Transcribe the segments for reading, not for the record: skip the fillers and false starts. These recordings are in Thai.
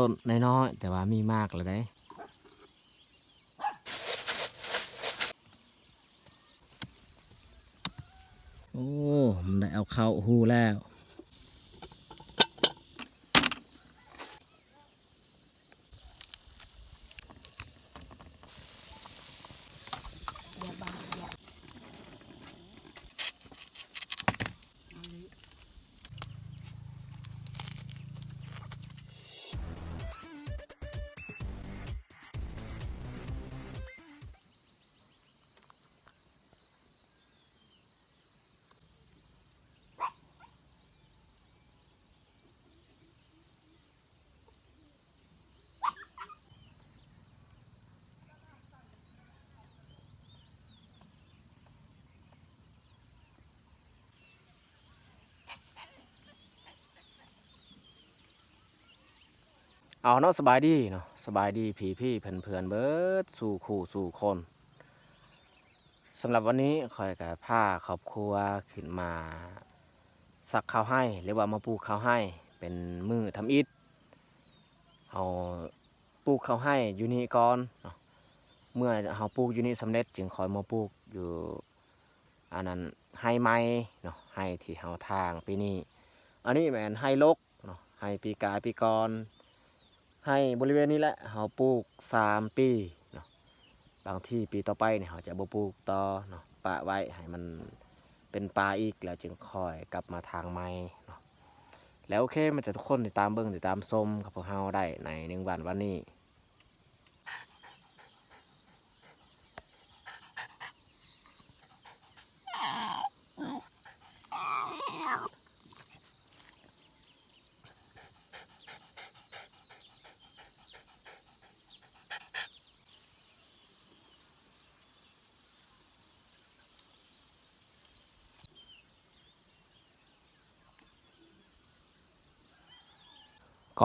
ต้นน้อยๆแต่ว่ามีมากเลยได้โอ้มันได้เอาเข้าหูแล้วเอาเนาะสบายดีเนาะสบายดีพี่เพื่อนเบิดสู่คู่สู่คนสำหรับวันนี้คอยกับผ้าครอบครัวขึ้นมาสักข้าวให้หรือว่ามาปลูกข้าวให้เป็นมือทำอิฐเอาปลูกข้าวให้อยู่นี่ก่อนเนาะเมื่อเราปลูกอยู่นี่สำเร็จจึงคอยมาปลูกอยู่อันนั้นให้ไม้เนาะให้ที่เฮาทางปีนี้อันนี้แมนให้ลกเนาะให้ปีกายปีก่อนให้บริเวณนี้แหละเราปลูก3 ปีเนาะบางที่ปีต่อไปเนี่ยเราจะบ่ปลูกต่อเนาะปะไว้ให้มันเป็นป่าอีกแล้วจึงค่อยกลับมาทางไม้เนาะแล้วโอเคมันจะทุกคนติดตามเบิ่งติดตามชมกับพวกเราได้ใน1 วันนี้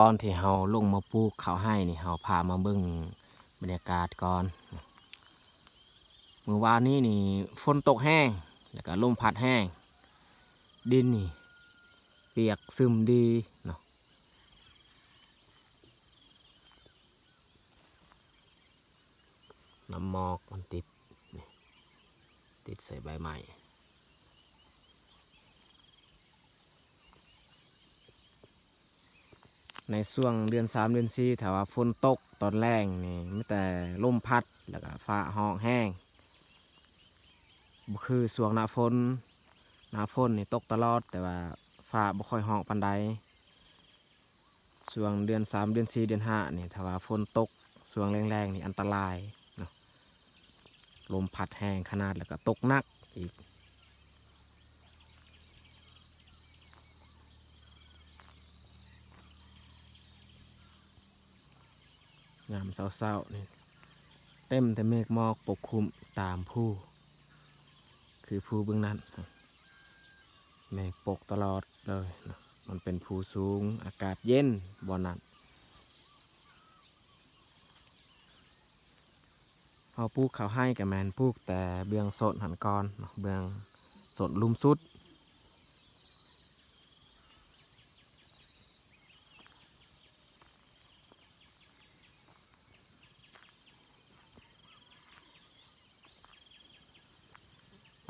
ก่อนที่เฮาลงมาปลูกข้าวให้นี่เฮาพามาเบิ่งบรรยากาศก่อนเมื่อวานนี้นี่ฝนตกแห้งแล้วก็ลมพัดแห้งดินนี่เปียกซึมดีเนาะน้ำหมอกมันติดนี่ติดใส่ใบไม้ในช่วงเดือน3เดือน4ถ้าว่าฝนตกตอนแรกนี่มีแต่ลมพัดแล้วก็ฟ้าห้องแห้งบ่คือช่วงหน้าฝนนี่ตกตลอดแต่ว่าฟ้าบ่ค่อยห้องปานใดช่วงเดือน3เดือน4เดือน5นี่ถ้าว่าฝนตกช่วงแรงๆนี่อันตรายเนาะลมพัดแห้งขนาดแล้วก็ตกหนักอีกยามเช้าๆนี่เต็มแต่เมฆหมอกปกคลุมตามผู้คือภูเบื้องนั้นเมฆปกตลอดเลยเนาะมันเป็นภูสูงอากาศเย็นบ่อนั้นเฮาปลูกข้าวให้กับแมนปลูกแต่เบื้องโสนหันก่อนเนาะเบื้องโสนลุ่มสุด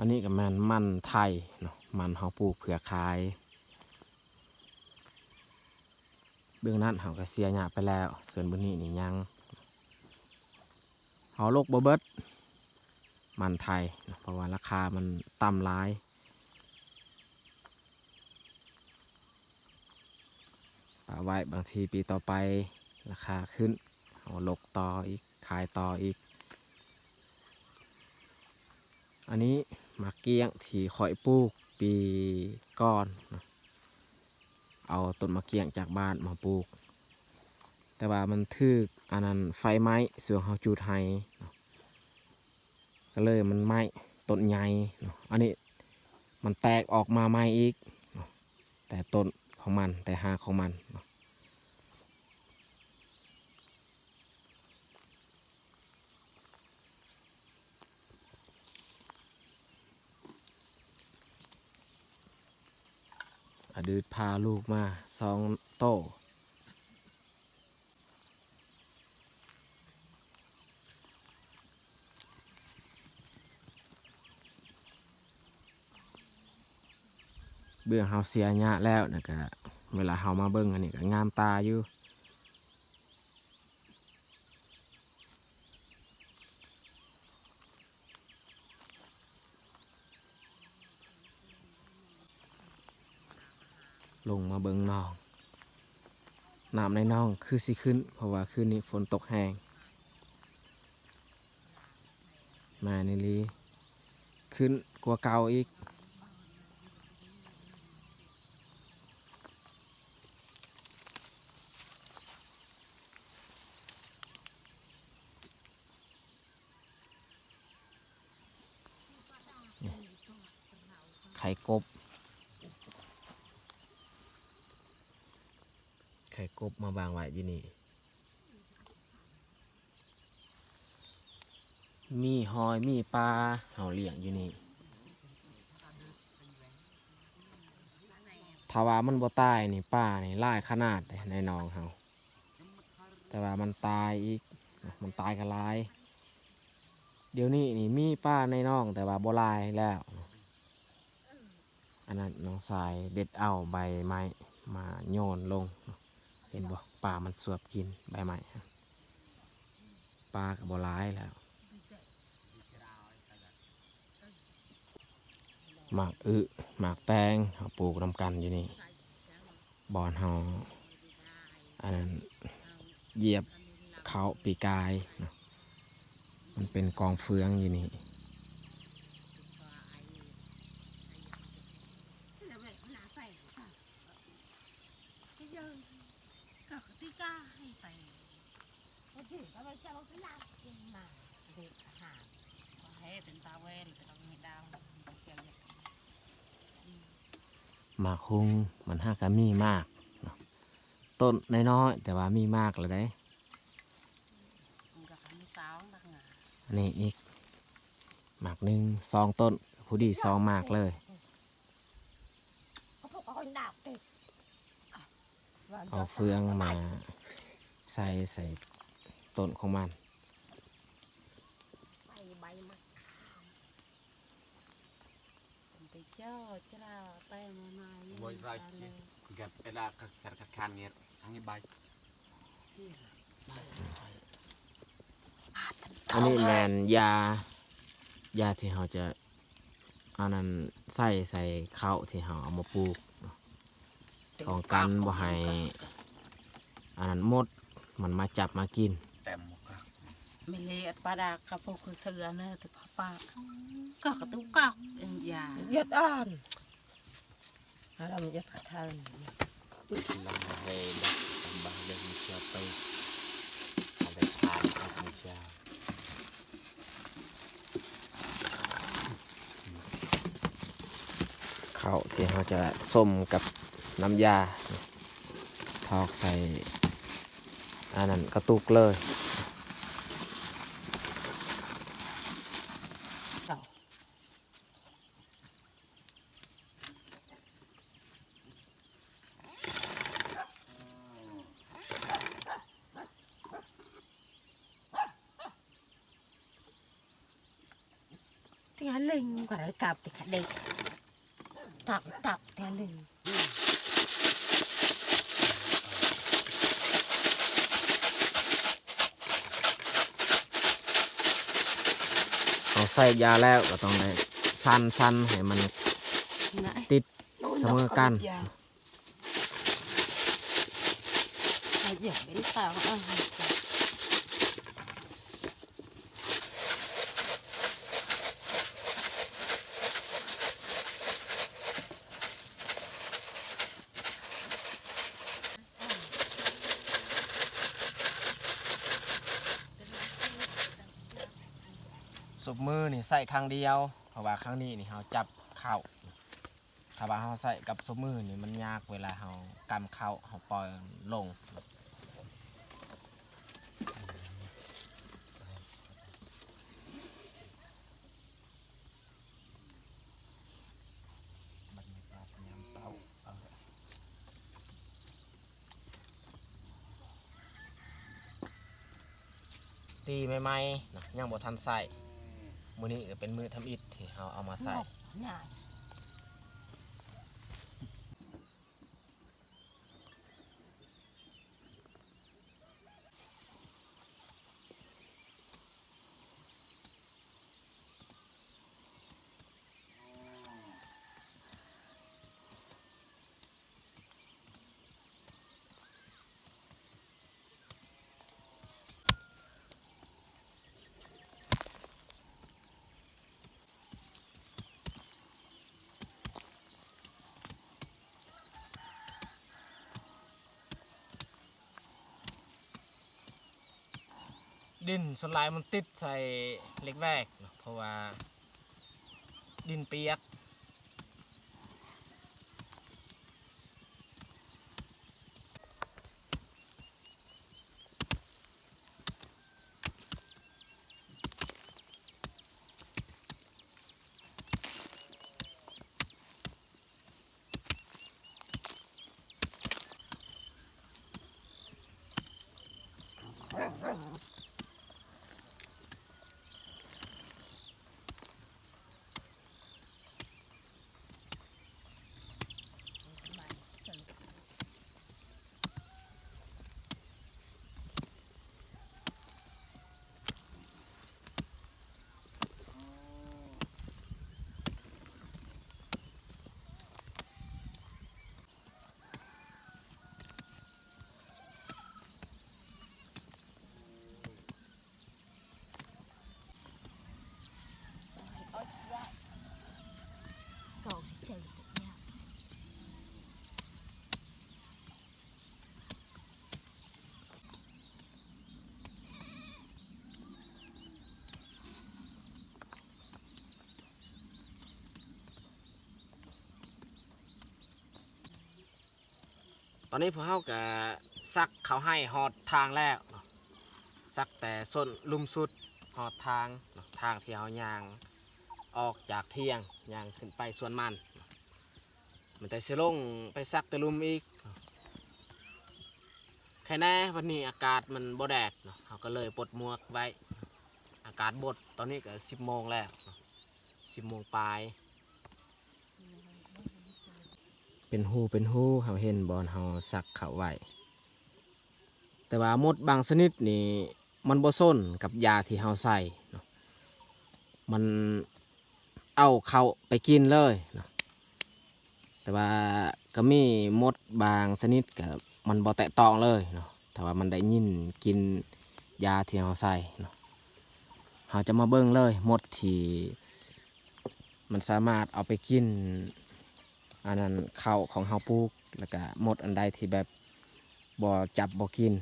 อันนี้กับแมนมันไทยเนาะมันเฮาปลูกเผื่อขายเบื้องนั้นเฮาก็เสียหญ้าไปแล้วส่วนบนนี้นี่ยังเฮาโลกบ่เบิดมันไทยเนาะเพราะว่าราคามันต่ำหลายเอาไว้บางทีปีต่อไปราคาขึ้นเอาลกต่ออีกขายต่ออีกอันนี้มะเกี้ยงที่ข่อยปลูกปีก่อนนะเอาต้นมะเกี้ยงจากบ้านมาปลูกแต่ว่ามันทึกอันนั้นไฟไหม้ส่วนเขาจูดไห้เนาะก็เลยมันไหม้ต้นใหญ่เนาะอันนี้มันแตกออกมาใหม่อีกเนาะแต่ต้นของมันแต่หากของมันเนาะอดีตพาลูกมา2 โต้ เบื้องเฮาเสียหญ้าแล้วนะก็เวลาเฮามาเบิ่งอันนี้ก็งามตาอยู่ลงมาเบิ่งน้องน้ำในน้องคือสิขึ้นเพราะว่าคืนนี้ฝนตกแห้งมานี่ลีขึ้นกว่าเก่าอีกไข่กบไข่กบมาบางไว้อยู่นี่มีหอยมีปลาเฮาเลี้ยงอยู่นี่ถ้าว่ามันบ่ตายนี่ปลานี่หลายขนาดเลยในหนองเฮาแต่ว่ามันตายอีกมันตายกันหลายเดี๋ยวนี้นี่มีปลาในหนองแต่ว่าบ่หลายแล้วอันนั้นน้องสายเด็ดเอาใบไม้มาโยนลงเห็นบ่ปลามันสวบกินใบไม้ปลาก็บ่หลายแล้วหมากหมากแตงเฮาปลูกนำกันอยู่นี่บอนเฮาอันนั้นเหยียบเขาปีกายเนาะมันเป็นกองเฟืองอยู่นี่หมากฮุงมันห้ากะมีมากเนาะต้นน้อยๆแต่ว่ามีมากเลยได้อันนี้อีกหมากหนึ่งซองต้นผู้ดีซองมากเลยเอาเฟืองมาใส่ต้นของมันกับเวลาสารคันเนี่ยทั้งนี้ใบ อันนี้แมนยาที่เราจะเอานั้นใส่ข้าวที่เราเอามาปลูกเนาะป้องกันบ่ให้อันนั้นมดมันมาจับมากิน เต็ม ไม่เละปลาดากกับพวกคือเสือเนอะแต่ปลาก็กระตุกกอกอย่า ยัดอ่านเราไม่ยัดทาน ลังเฮลักตำบางเรื่องมีเชื่อไปอะไรทานครับมีเชื่อ ข้าวที่เราจะส้มกับน้ำยาทอกใส่อันนั้นกระตุกเลยที่หาลิงก็ได้กลับติดเด็กตับที่หาลิง เอาใส่ยาแล้วก็ต้องได้สั้นให้มันติดเสมอกัน อย่าเป็นเปล่าสุบมือนี่ใส่ครั้งเดียวเพราะว่าครั้งนี้นี่เราจับเข้าถ้าว่าเราใส่กับสุบมือนี่มันยากเวลาเรากำเข้าเราปล่อยลงบรรยากาศยามเช้าตีใหม่ๆนะยังบ่ทันใส่มื้อนี้ก็เป็นมื้อทำอิฐที่เราเอามาใส่ ง่าย ดินส่วนหลายมันติดใส่เหล็กแวกเนาะเพราะว่าดินเปียกตอนนี้พวกเขาก็ซักเขาให้หอดทางแรกเนาะซักแต่ส้นลุมสุดหอดทางเนาะทางที่เขายางออกจากเที่ยงยางขึ้นไปส่วนมันเนาะมันแต่เสลงไปซักแต่ลุมอีกเนาะแค่แน่วันนี้อากาศมันบ่แดดเนาะเขาก็เลยปลดหมวกไว้อากาศบดตอนนี้ก็10 โมงแล้วเนาะ10 โมงปลายเป็นหูเขาเห็นบอลเขาซักเขาไว้แต่ว่ามดบางชนิดนี่มันบ่ส้นกับยาที่เขาใส่เนาะมันเอาเขาไปกินเลยเนาะแต่ว่าก็มีมดบางชนิดกับมันบ่แตะตองเลยเนาะแต่ว่ามันได้ยินกินยาที่เขาใส่เนาะเขาจะมาเบิ่งเลยมดที่มันสามารถเอาไปกินอันนั้นข้าวของเฮาปลูกแล้วก็หมดอันใดที่แบบบ่จับบ่กิน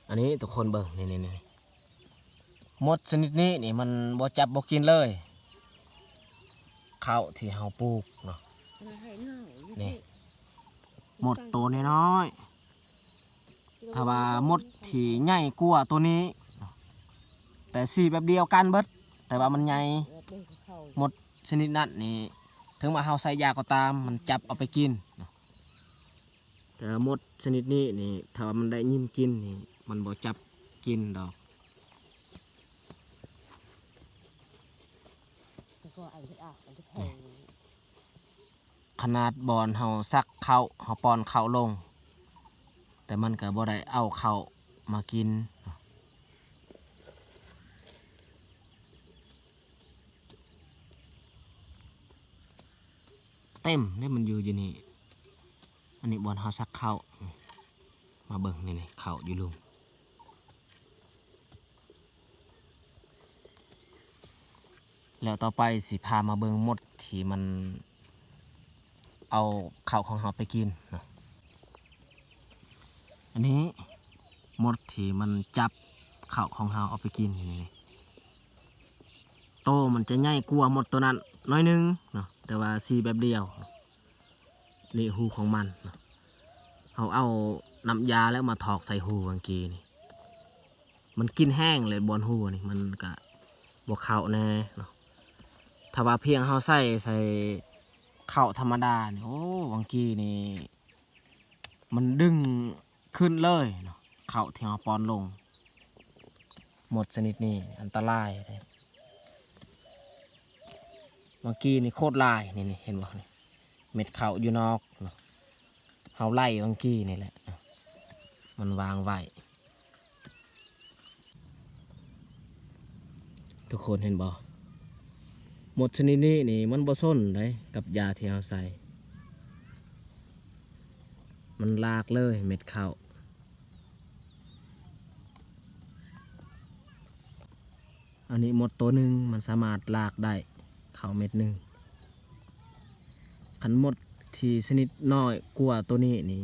อันนี้ทุกคนเบิ่งนี่หมดชนิดนี้นี่มันบ่จับบ่กินเลยข้าวที่เฮาปลูกเนาะนี่หมดตัวน้อยๆถ้าว่าหมดที่ใหญ่กว่าตัวนี้แต่สีแบบเดียวกันเบิดแต่ว่ามันใหญ่หมดชนิดนั้นนี่ถึงว่าเฮาใส่ยาก็ตามมันจับเอาไปกินแต่หมดชนิดนี้นี่ถ้าว่ามันได้ยินกินนี่มันบ่จับกินดอกขนาดบอนเฮาซักเข้าเฮาป้อนเข้าลงแต่มันก็บ่ได้เอาเข้ามากินเต็มนี่มันอยู่นี่อันนี้บอลเฮาซักเข้ามาเบิ่งนี่เข้าอยู่ลุมแล้วต่อไปสิพามาเบิ่งมดที่มันเอาเข้าของเฮาไปกินนะอันนี้มดที่มันจับเข้าของเฮาเอาไปกินนี่โตมันจะใหญ่กว่าหมดตัวนั้นน้อยนึงเนาะแต่ว่าสีแบบเดียวนี่หูของมันเนาะเขาเอาน้ำยาแล้วมาถอกใส่หูบางกีนี่มันกินแห้งเลยบนหูนี่มันก็บวกเข่าแน่เนาะถ้าว่าเพียงเขาใส่เข่าธรรมดานี่โอ้บางกีนี่มันดึงขึ้นเลยเนาะเข่าที่เขาปอนลงหมดชนิดนี้อันตรายเลยเมื่อกี้นี่โคตรลายนี่เห็นบ่นี่เม็ดเข่าอยู่นอกเฮาไล่เมื่อกี้นี่แหละมันวางไว้ทุกคนเห็นบ่หมดชนิดนี้นี่มันบ่ส้นเลยกับยาที่เฮาใส่มันลากเลยเม็ดเข่าอันนี้หมดตัวหนึ่งมันสามารถลากได้เข่าเม็ดหนึ่งขันหมด ที่ชนิดน้อยกว่าตัวนี้นี่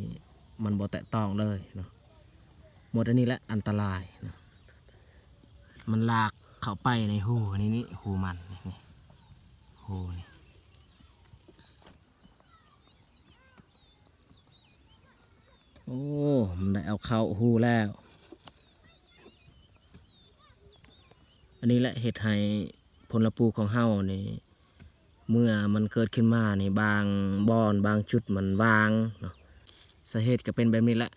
มันบ่แตะต้องเลยเนาะหมดอันนี้แหละอันตรายเนาะมันลากเข้าไปในหูนี่หูมันนี่หูนี่โอ้มันได้เอาเข้าหูแล้ว อันนี้แหละเห็ดให้ผลปูของเฮานี่เมื่อมันเกิดขึ้นมาในบางบอนบางจุดมันวางเนาะสาเหตุก็เป็นแบบนี้แหละ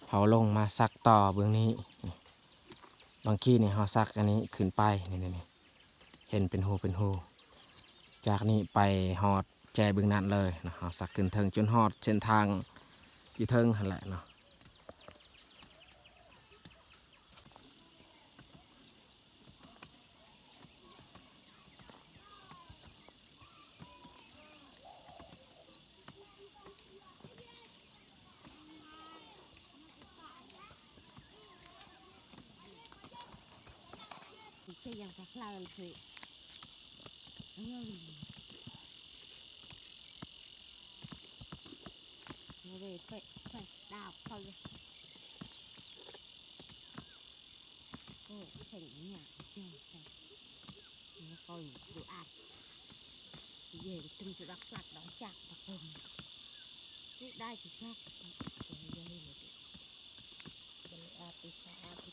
เฮาลงมาซักต่อเบื้องนี้บางทีเนี่ยเฮาซักอันนี้ขึ้นไปนี่เห็นเป็นหูจากนี้ไปฮอดแจเบื้องนั้นเลยนะเฮาซักขึ้นเทิงจนฮอดเส้นทางอยู่เทิงหั่นแหละเนาะที่ยังจะคลายคือเลยไปดาวเขาเลยโอ้เห็นเนี่ยเนี่ยคอยดูอาดเย่ตึงจะรักหลักดอกจักตะคมนี่ได้จีชักเย่เลยอาติ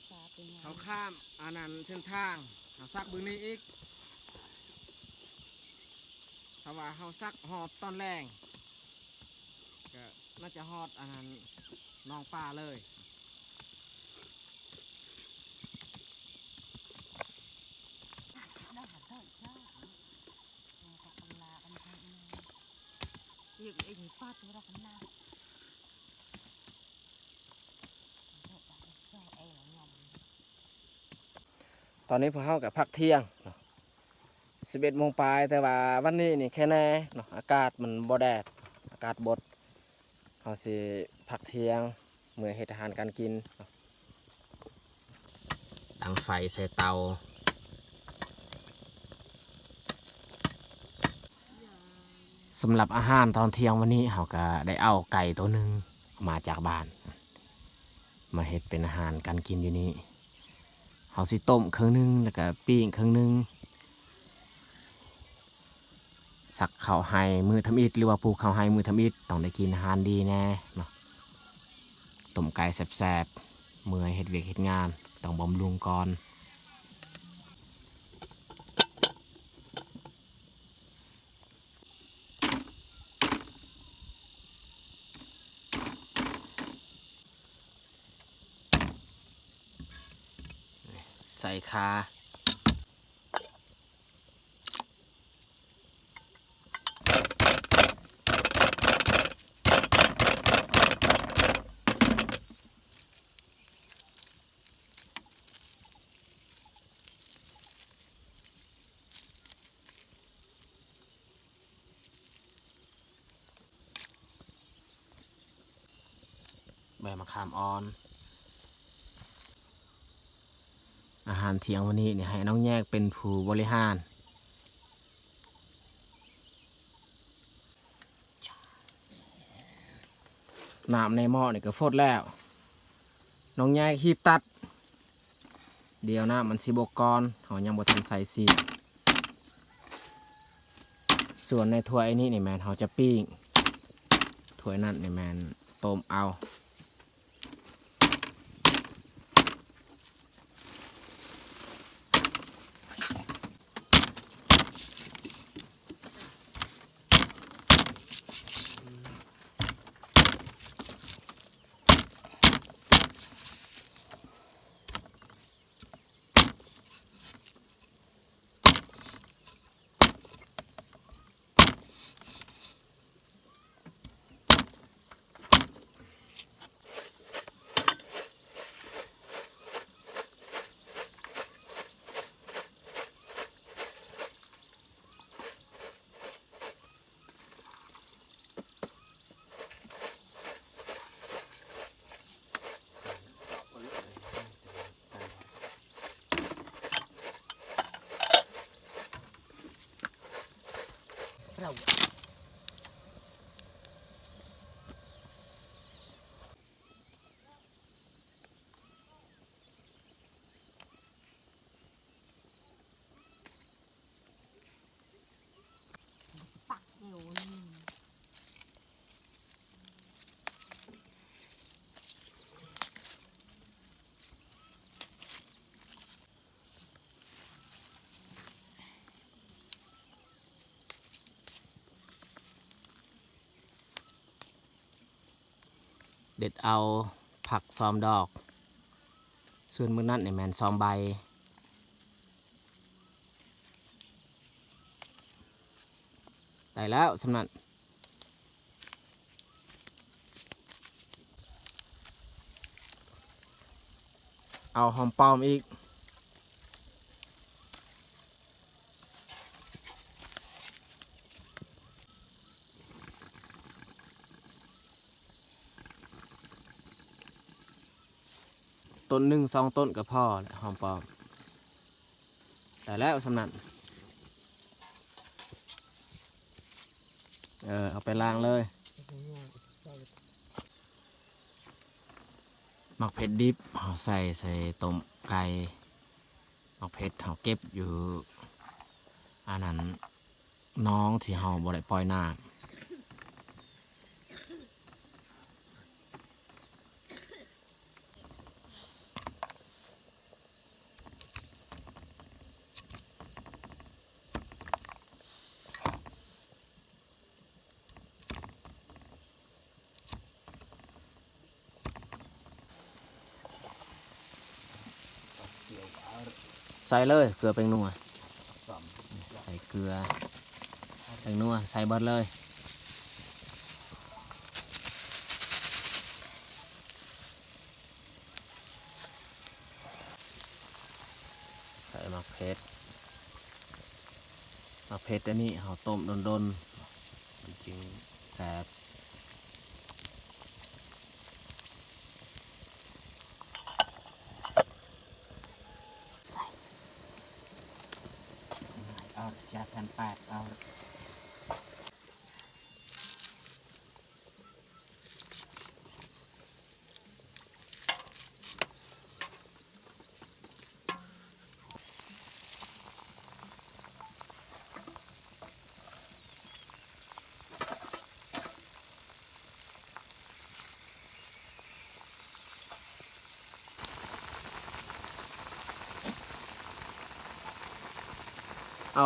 สาเป็นไง เขาข้ามอันนั้นเส้นทางเขาซักเบื้องนี้อีกถ้าว่าเขาซักหอบตอนแรงก็น่าจะฮอดอันนั้นน้องป่าเลยอีกไอ้นี่ป้าตัวเราคนนั้นตอนนี้พวกเขากับพักเที่ยง11 โมงปลายแต่ว่าวันนี้นี่แค่แน่เนาะอากาศมันบ่แดดอากาศบดเขาสิพักเที่ยงเมื่อเฮ็ดอาหารการกินดังไฟใส่เตาสำหรับอาหารตอนเที่ยงวันนี้เขาก็ได้เอาไก่ตัวหนึ่งมาจากบ้านมาเฮ็ดเป็นอาหารการกินอยู่นี่เขาสิต้มครึ่งนึงแล้วก็ปิ้งครึ่งนึงสักข้าวไห้มือทำอิฐหรือว่าปลูกข้าวไห้มือทำอิฐต้องได้กินอาหารดีแน่เนาะต้มไก่แซ่บๆเมื่อเฮ็ดเวียกเฮ็ดงานต้องบำรุงก่อนใส่คาใบมะขามอ่อนอาหารเที่ยงวันนี้เนี่ยให้น้องแยกเป็นผู้บริหารน้ำในหม้อนี่ก็ฟดแล้วน้องแยกฮีบตัดเดี๋ยวน้ำมันสิบกก่อนเขายังบ่ทันใส่สีส่วนในถ้วยนี้นี่แมนเขาจะปิ้งถ้วยนั่นนี่แมนต้มเอา เรา ปักเร็วนี่ เด็ดเอาผักซอมดอก ส่วนมื้อนั้นเนี่ยแมนซอมใบ ได้แล้วสำนันเอาหอมปลอมอีก ต้นหนึ่งสองต้นก็พอแหละหอมปลอมได้แล้วสำนันเอาไปล้างเลยหมักเผ็ดดิบเอาใส่ต้มไก่หมักเผ็ดเอาเก็บอยู่อันนั้นน้องที่เราบ่ได้ปล่อยน้ำใส่เลยเกลือแป้งนัว สอม ใส่เกลือแป้งนัวใส่เบิดเลยใส่มะเขือมะเขืออันนี้เราต้มดนๆมันจึงแซ่บเอาจาสันแปดเอา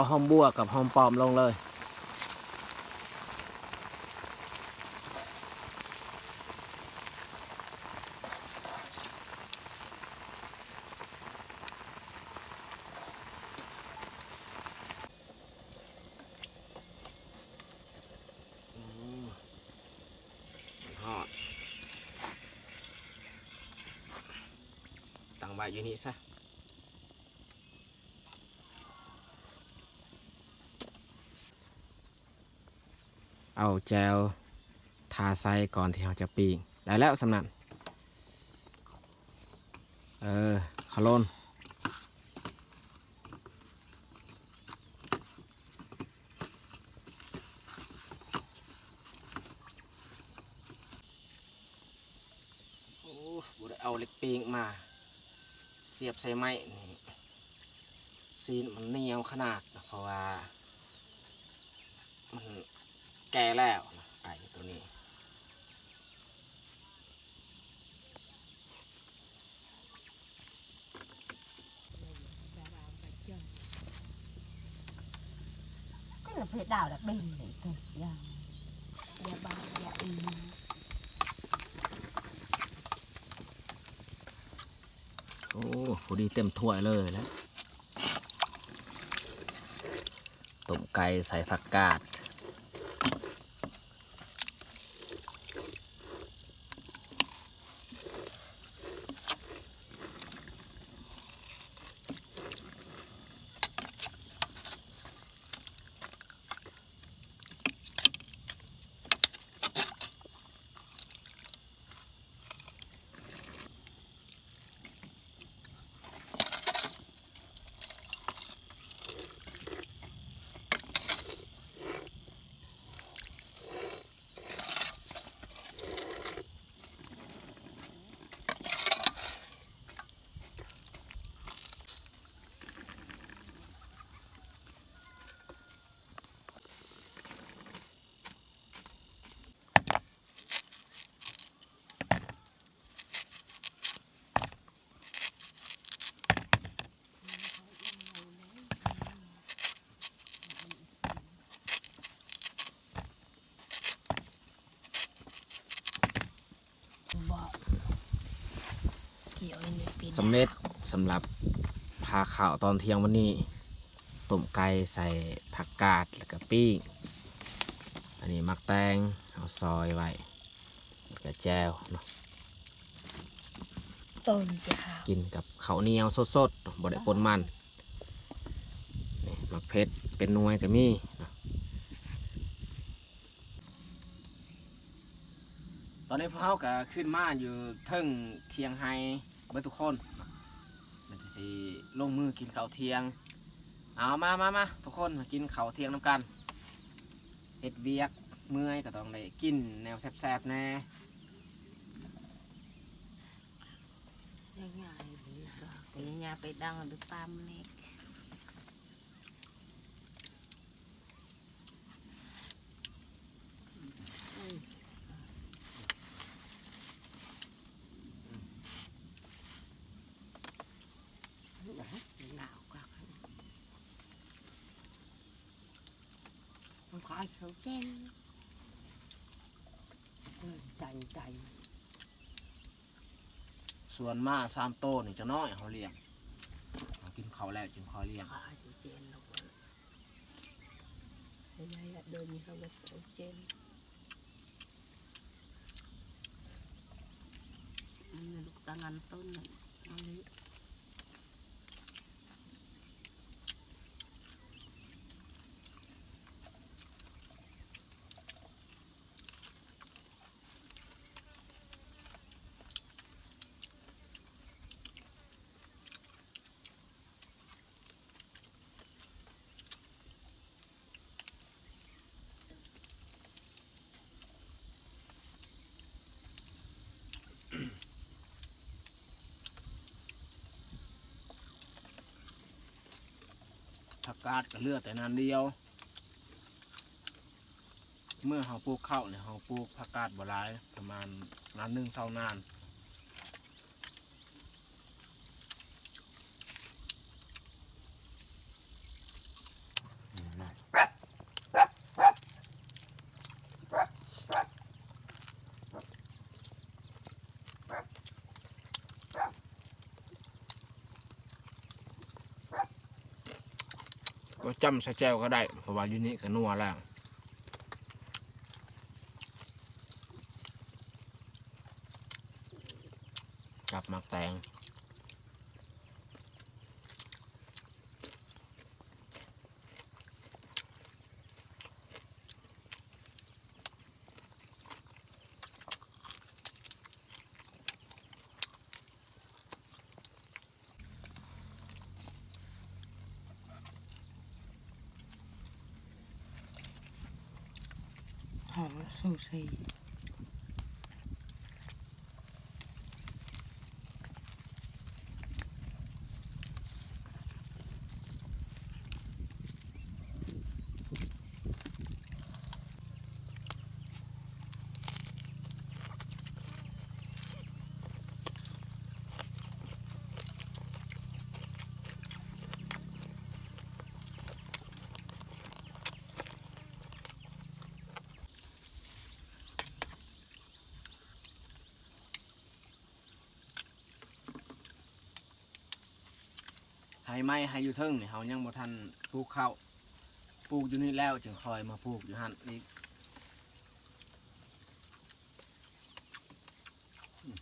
หอมบัวกับหอมปลอมลงเลยทอดตั้งไว้อยู่นี่ซะเอาแจวทาไส้ก่อนที่เราจะปิ้งได้แล้วสำนันขะโลนโอ้บุได้เอาเหล็กปิ้งมาเสียบใส่ไม้นี่ซีนมันเหนียวขนาดนะเพราะว่ามันแก่แล้วนะไก่ตัวนี้ก็là phải đào đặc bên để thôi giờ giờ ba giờ y โอ้พอดีเต็มถ้วยเลยแล้วต้มไก่ใส่ผักกาด อันนี้ปีหน้า สำเร็จสำหรับพาข่าวตอนเที่ยงวันนี้ต้มไก่ใส่ผักกาดแล้วก็ปิ้งอันนี้มักแตงเอาซอยไว้แล้วก็แจวเนาะ ต้นจ้า กินกับข้าวเหนียวสดๆเนาะบ่ได้ปนมันนี่มักเพชรเป็นหน่วยก็มีเนาะตอนนี้พวกเขาก็ขึ้นมาอยู่เทิงเทียงไฮเบิดทุกคนเนาะมันจะสิลงมือกินข้าวเที่ยงเอามาทุกคนมากินข้าวเที่ยงน้ำกันเฮ็ดเวียกเมื่อยก็ต้องได้กินแนวแซ่บๆแน่ ง่ายๆเลยก็แต่ยาไปดังดูตามนี่ หนาวกักมันขอเขียวเจนใจ ส่วนมาสามโตนี่จะน้อยเขาเลี้ยงเขากินเขาวแล้วจึงคอยเลี้ยง ขอเขียวเจนลูกยายเดินมีเขาเขียวเจนลูกตางานต้นนั่นเอาเลย ผักกาดก็เหลือแต่นานเดียว เมื่อเขาปลูกข้าวเนี่ยเขาปลูกผักกาดบ่หลายประมาณนานหนึ่งเศร้านานก็จำใส่แจวก็ได้เพราะว่าอยู่นี่ก็นัวแล้วกับมักแตงหอมซูซี ให้ไม้ให้อยู่เทิงนี่เขายังบ่ทันปลูกข้าวปลูกอยู่นี่แล้วจึงคอยมาปลูกอยู่หันอีก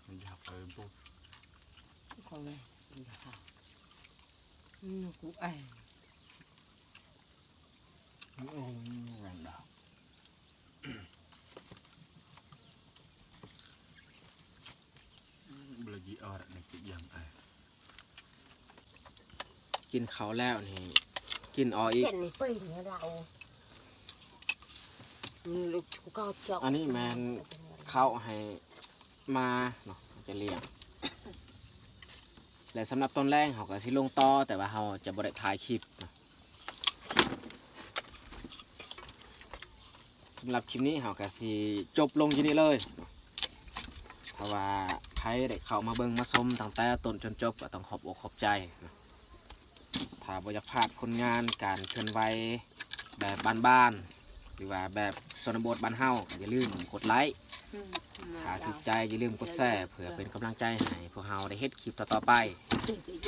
มันอยากไปปุ๊บ เขาเลยกูไอ โอ้แรงดาวเบลจีออร์ในกิจยังไอ กินเขาวแล้วนี่กินอออีก เห็นนี่เป็นเนี่ยเราลูกก็เจาะ อันนี้แมนเข้าให้มาเนาะจะเลี้ยงและสำหรับต้นแรกเขาก็สิลงต่อแต่ว่าเขาจะบริถ่ายคลิปเนาะสำหรับคลิปนี้เขาก็สิจบลงที่นี่เลยเนาะเพราะว่าใครได้เข้ามาเบิ่งมาชมตั้งแต่ต้นจนจบก็ต้องขอบอกขอบใจเนาะถ้าบ่อยากพลาดผลงานการเคลื่อนไหวแบบบ้านๆ หรือว่าแบบชนบทบ้านเฮาก็อย่าลืมกดไลค์ถ้าถูกใจอย่าลืมกดแชร์เพื่อเป็นกำลังใจให้พวกเฮาได้เฮ็ดคลิปต่อๆไป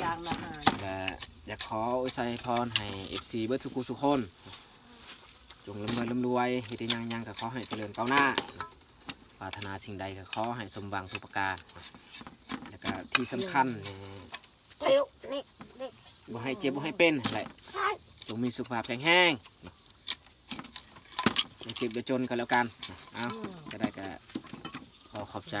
อย่างละหาย และอยากขออวยพรให้ FC เบิดทุกผู้ทุกคนจงร่ำรวยเฮ็ดได้หยังก็ขอให้เจริญก้าวหน้าปรารถนาสิ่งใดก็ขอให้สมหวังทุกประการแล้วก็ที่สำคัญนี่ เร็วนี่นี่ บ่ให้เจ็บบ่ให้เป็นแหละ ใช่ จงมีสุขภาพแข็งแรงอย่าเจ็บอย่าจนกันแล้วกันเอาจะได้ก็ขอขอบใจ